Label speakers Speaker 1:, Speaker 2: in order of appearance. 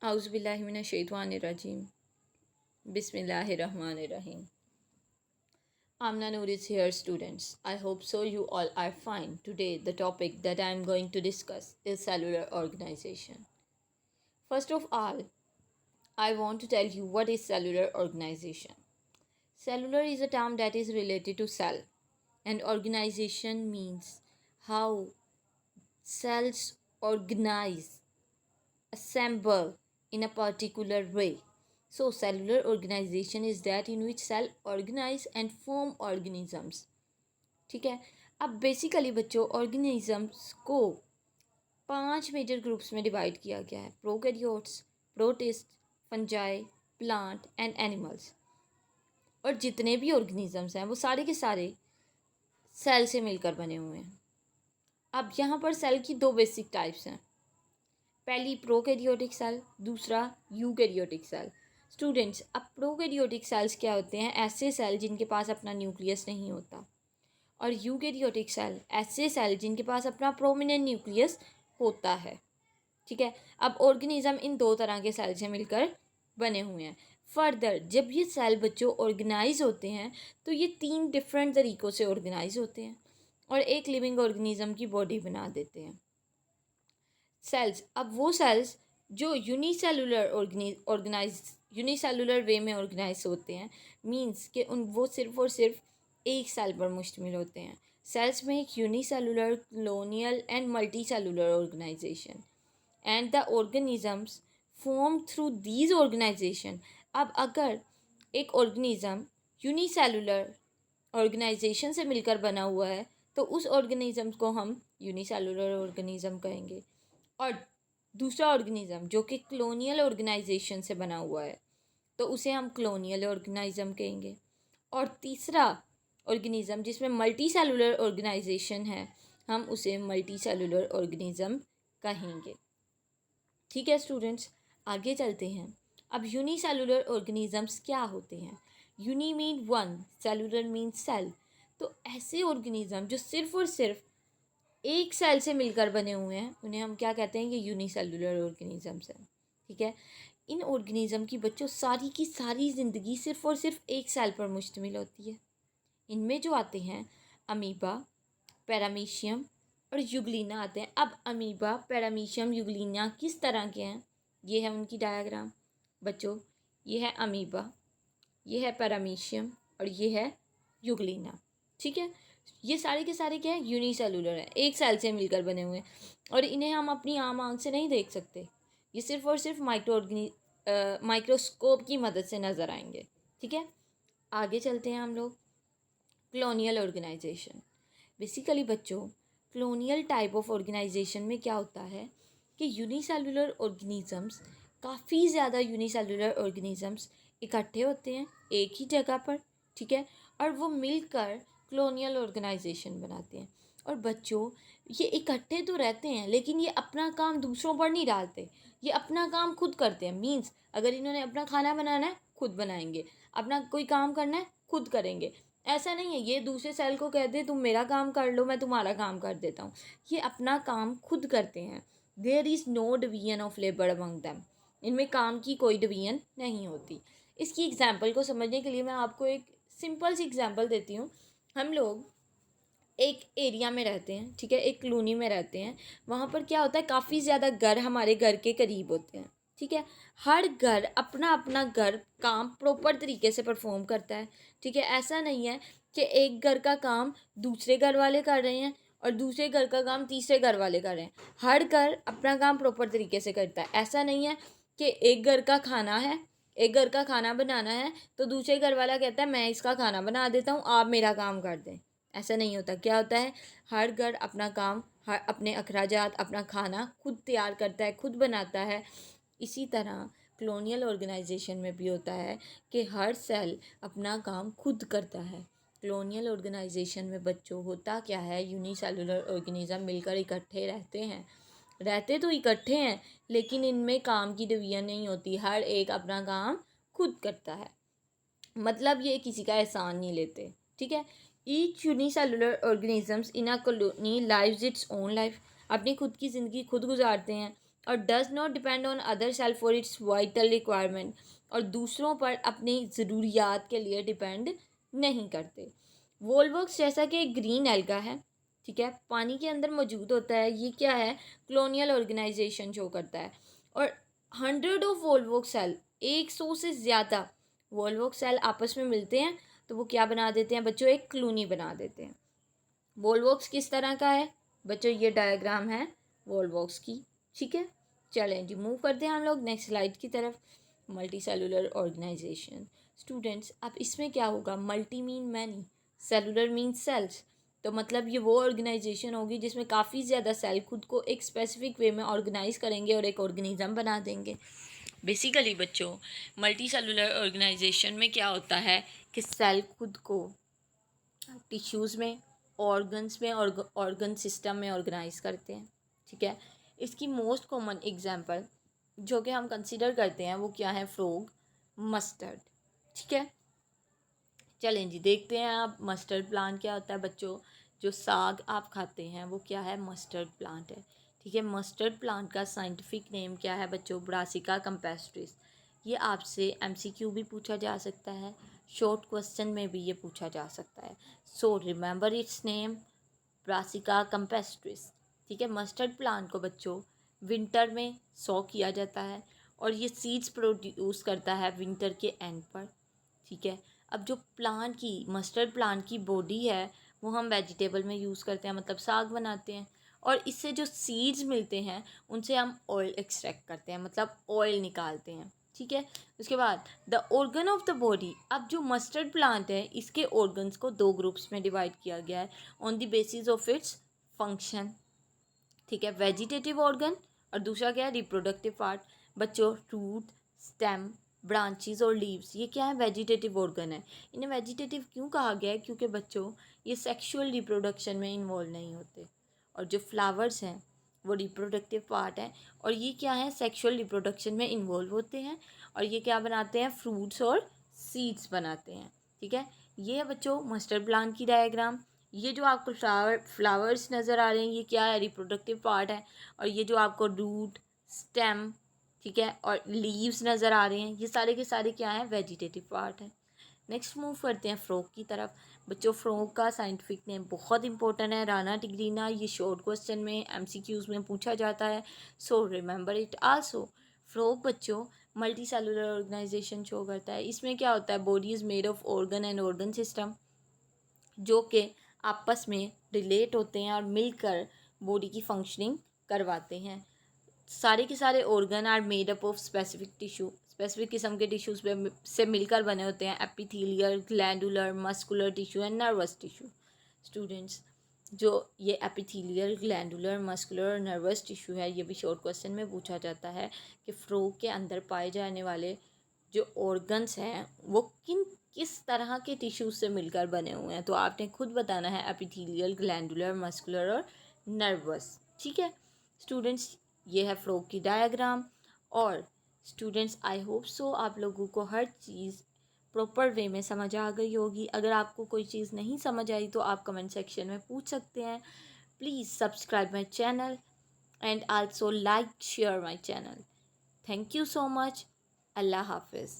Speaker 1: Auzubillahiminash-shaytanir-rajim. Bismillahir-rahmanir-rahim. Amna Noor is here, students. I hope so you all are fine. Today, the topic that I am going to discuss is cellular organization. First of all, I want to tell you what is cellular organization. Cellular is a term that is related to cell, and organization means how cells organize, assemble in a particular way. So, cellular organization is that in which cell organize and form organisms. ठीक है. अब basically बच्चों organisms को 5 major groups में divide किया गया है: prokaryotes, protist, fungi, plant and animals. और जितने भी ऑर्गेनिजम्स हैं वो सारे के सारे सेल से मिलकर बने हुए हैं. अब यहाँ पर सेल की दो बेसिक टाइप्स हैं. पहली प्रोकैरियोटिक सेल, दूसरा यूकैरियोटिक सेल. स्टूडेंट्स, अब प्रोकैरियोटिक सेल्स क्या होते हैं? ऐसे सेल जिनके पास अपना न्यूक्लियस नहीं होता. और यूकैरियोटिक सेल ऐसे सेल जिनके पास अपना प्रोमिनेंट न्यूक्लियस होता है. ठीक है. अब ऑर्गेनिज्म इन दो तरह के सेल से मिलकर बने हुए हैं. फर्दर जब ये सेल बच्चों ऑर्गेनाइज होते हैं तो ये 3 डिफरेंट तरीक़ों से ऑर्गेनाइज होते हैं और एक लिविंग ऑर्गेनिज्म की बॉडी बना देते हैं. सेल्स, अब वो सेल्स जो यूनिसेलुलर वे में ऑर्गेनाइज होते हैं, मींस कि वो सिर्फ और सिर्फ एक सेल पर मुश्तमिल होते हैं. सेल्स में एक unicellular, colonial and multi cellular organization and the organisms form through these organization. अब अगर एक ऑर्गेनिज्म यूनिसेलुलर ऑर्गेनाइजेशन से मिलकर बना हुआ है तो उस ऑर्गेनिज्म को हम यूनिसेलुलर ऑर्गेनिज्म कहेंगे. और दूसरा ऑर्गेनिज्म जो कि कॉलोनियल ऑर्गेनाइजेशन से बना हुआ है तो उसे हम कॉलोनियल ऑर्गेनिज्म कहेंगे. और तीसरा ऑर्गेनिज्म जिसमें मल्टी सेलुलर ऑर्गेनाइजेशन है, हम उसे मल्टी सेलुलर ऑर्गेनिज्म कहेंगे. ठीक है स्टूडेंट्स, आगे चलते हैं. अब यूनिसेलुलर ऑर्गेनिजम्स क्या होते हैं? Uni mean one, cellular mean cell. तो ऐसे ऑर्गेनिज्म जो सिर्फ और सिर्फ एक सेल से मिलकर बने हुए हैं उन्हें हम क्या कहते हैं? ये यूनिसेलुलर ऑर्गेनिजम्स हैं. ठीक है. इन ऑर्गेनिज्म की बच्चों सारी की सारी ज़िंदगी सिर्फ और सिर्फ एक सेल पर मुश्तमिल होती है. इनमें जो आते हैं अमीबा, पैरामीशियम और यूग्लिना आते हैं. अब अमीबा, पैरामीशियम, यूग्लिना किस तरह के हैं? ये है उनकी डायग्राम बच्चों. ये है अमीबा, ये है पैरामीशियम और ये है यूग्लिना. ठीक है. ये सारे के सारे क्या है? यूनिसेलुलर है, एक सेल से मिलकर बने हुए हैं. और इन्हें हम अपनी आम आँख से नहीं देख सकते. ये सिर्फ और सिर्फ माइक्रोस्कोप की मदद से नज़र आएंगे. ठीक है. आगे चलते हैं हम लोग. Colonial organization. बेसिकली बच्चों कॉलोनियल टाइप ऑफ ऑर्गेनाइजेशन में क्या होता है कि यूनिसेलुलर ऑर्गेनिजम्स, काफ़ी ज़्यादा यूनिसेलुलर ऑर्गेनिजम्स इकट्ठे होते हैं एक ही जगह पर. ठीक है. और वो मिलकर कॉलोनियल ऑर्गेनाइजेशन बनाते हैं. और बच्चों ये इकट्ठे तो रहते हैं लेकिन ये अपना काम दूसरों पर नहीं डालते. ये अपना काम खुद करते हैं. मीन्स अगर इन्होंने अपना खाना बनाना है खुद बनाएंगे, अपना कोई काम करना है खुद करेंगे. ऐसा नहीं है ये दूसरे सेल को कहते तुम मेरा काम कर लो, मैं तुम्हारा काम कर देता हूँ. ये अपना काम खुद करते हैं. There is no division of labour among them. इनमें काम की कोई डिवीजन नहीं होती. इसकी एग्जाम्पल को समझने के लिए मैं आपको एक सिंपल सी एग्जाम्पल देती हूँ. हम लोग एक एरिया में रहते हैं. ठीक है. एक कॉलोनी में रहते हैं. वहाँ पर क्या होता है, काफ़ी ज़्यादा घर हमारे घर के करीब होते हैं. ठीक है. हर घर अपना अपना घर काम प्रॉपर तरीके से परफॉर्म करता है. ठीक है. ऐसा नहीं है कि एक घर का काम दूसरे घर वाले कर रहे हैं और दूसरे घर का काम तीसरे घर वाले कर रहे हैं. हर घर अपना काम प्रॉपर तरीके से करता है. ऐसा नहीं है कि एक घर का खाना है, एक घर का खाना बनाना है तो दूसरे घर वाला कहता है मैं इसका खाना बना देता हूँ, आप मेरा काम कर दें. ऐसा नहीं होता. क्या होता है, हर घर अपना काम, हर अपने अखराजात, अपना खाना खुद तैयार करता है, खुद बनाता है. इसी तरह कॉलोनियल ऑर्गेनाइजेशन में भी होता है कि हर सेल अपना काम खुद करता है. कॉलोनियल ऑर्गेनाइजेशन में बच्चों होता क्या है, यूनिसेलुलर ऑर्गेनिज्म मिलकर इकट्ठे रहते हैं. रहते तो इकट्ठे हैं लेकिन इनमें काम की डिवीजन नहीं होती. हर एक अपना काम खुद करता है. मतलब ये किसी का एहसान नहीं लेते. ठीक है. Each unicellular organisms in a colony lives its own life. अपनी खुद की ज़िंदगी खुद गुजारते हैं और does not depend on other cell for its vital requirement, और दूसरों पर अपनी ज़रूरियात के लिए डिपेंड नहीं करते। वोल्वॉक्स जैसा कि एक ग्रीन एल्गा है, ठीक है, पानी के अंदर मौजूद होता है, ये क्या है, कॉलोनियल ऑर्गेनाइजेशन शो करता है। और 100 ऑफ वोल्वॉक्स सेल, 100 से ज़्यादा वोल्वॉक्स सेल आपस में मिलते हैं तो वो क्या बना देते हैं बच्चों, एक कॉलोनी बना देते हैं। वोल्वॉक्स किस तरह का है बच्चों, ये डायग्राम है वोल्वॉक्स की, ठीक है। चलें जी, मूव करते हैं हम लोग नेक्स्ट स्लाइड की तरफ। Multi cellular organisation. स्टूडेंट्स, अब इसमें क्या होगा, multi mean many, cellular mean cells, तो मतलब ये वो ऑर्गेनाइजेशन होगी जिसमें काफ़ी ज़्यादा सेल खुद को एक स्पेसिफिक वे में ऑर्गेनाइज करेंगे और एक ऑर्गेनिज्म बना देंगे। बेसिकली बच्चों, मल्टी सेलुलर ऑर्गेनाइजेशन में क्या होता है कि सेल खुद को टिश्यूज़ में, ऑर्गन्स में, ऑर्गन सिस्टम में ऑर्गेनाइज करते हैं, ठीक है। इसकी मोस्ट कॉमन एग्जांपल जो कि हम कंसिडर करते हैं वो क्या है, फ्रॉग, मस्टर्ड, ठीक है। चलें जी, देखते हैं आप मस्टर्ड प्लांट क्या होता है बच्चों। जो साग आप खाते हैं वो क्या है, मस्टर्ड प्लांट है, ठीक है। मस्टर्ड प्लांट का साइंटिफिक नेम क्या है बच्चों, ब्रासिका कैम्पेस्ट्रिस। ये आपसे एमसीक्यू भी पूछा जा सकता है, शॉर्ट क्वेश्चन में भी ये पूछा जा सकता है। So remember it's name, brassica campestris, ठीक है। मस्टर्ड प्लांट को बच्चों विंटर में सो किया जाता है और ये सीड्स प्रोड्यूस करता है विंटर के एंड पर, ठीक है। अब जो प्लांट की, मस्टर्ड प्लांट की बॉडी है वो हम वेजिटेबल में यूज़ करते हैं, मतलब साग बनाते हैं, और इससे जो सीड्स मिलते हैं उनसे हम ऑयल एक्सट्रैक्ट करते हैं, मतलब ऑयल निकालते हैं, ठीक है। उसके बाद the organ of the body, अब जो मस्टर्ड प्लांट है इसके ऑर्गन्स को दो ग्रुप्स में डिवाइड किया गया है on the basis of its function, ठीक है। वेजिटेटिव ऑर्गन और दूसरा क्या है, रिप्रोडक्टिव पार्ट। बच्चों, रूट, स्टेम, ब्रांचेस और लीव्स, ये क्या है, वेजिटेटिव ऑर्गन है। इन्हें वेजिटेटिव क्यों कहा गया है, क्योंकि बच्चों ये सेक्सुअल रिप्रोडक्शन में इन्वॉल्व नहीं होते। और जो फ्लावर्स हैं वो रिप्रोडक्टिव पार्ट है, और ये क्या है, सेक्सुअल रिप्रोडक्शन में इन्वॉल्व होते हैं, और ये क्या बनाते हैं, फ्रूट्स और सीड्स बनाते हैं, ठीक है। ये है बच्चों मस्टर्ड प्लांट की डायग्राम। ये जो आपको फ्लावर्स नज़र आ रहे हैं ये क्या है, रिप्रोडक्टिव पार्ट है, और ये जो आपको रूट, स्टेम, ठीक है, और लीव्स नज़र आ रहे हैं ये सारे के सारे क्या हैं, वेजिटेटिव पार्ट है। नेक्स्ट मूव करते हैं फ्रॉग की तरफ। बच्चों, फ्रॉग का साइंटिफिक नेम बहुत इंपॉर्टेंट है, राना टिग्रीना। ये शॉर्ट क्वेश्चन में एमसीक्यूज़ में पूछा जाता है, so remember it also. Frog बच्चों मल्टी सेलुलर ऑर्गेनाइजेशन शो करता है। इसमें क्या होता है, body is made of organ and organ system जो कि आपस में रिलेट होते हैं और मिलकर बॉडी की फंक्शनिंग करवाते हैं। सारे के सारे organ are made up of specific tissue, specific किस्म के टिश्यूज़ से मिलकर बने होते हैं, epithelial, glandular, muscular tissue and nervous tissue. Students, जो ये एपिथेलियल, ग्लैंडुलर, मस्कुलर और नर्वस टिश्यू है ये भी शॉर्ट क्वेश्चन में पूछा जाता है कि फ्रॉग के अंदर पाए जाने वाले जो ऑर्गन्स हैं वो किस तरह के टिश्यूज से मिलकर बने हुए हैं, तो आपने खुद बताना है, एपिथेलियल, ग्लैंडुलर, मस्कुलर और नर्वस, ठीक है। स्टूडेंट्स, ये है फ्रॉग की डायग्राम। और स्टूडेंट्स, आई होप सो आप लोगों को हर चीज़ प्रॉपर वे में समझ आ गई होगी। अगर आपको कोई चीज़ नहीं समझ आई तो आप कमेंट सेक्शन में पूछ सकते हैं। Please subscribe my channel and also like share my channel. Thank you so much. अल्लाह हाफिज़।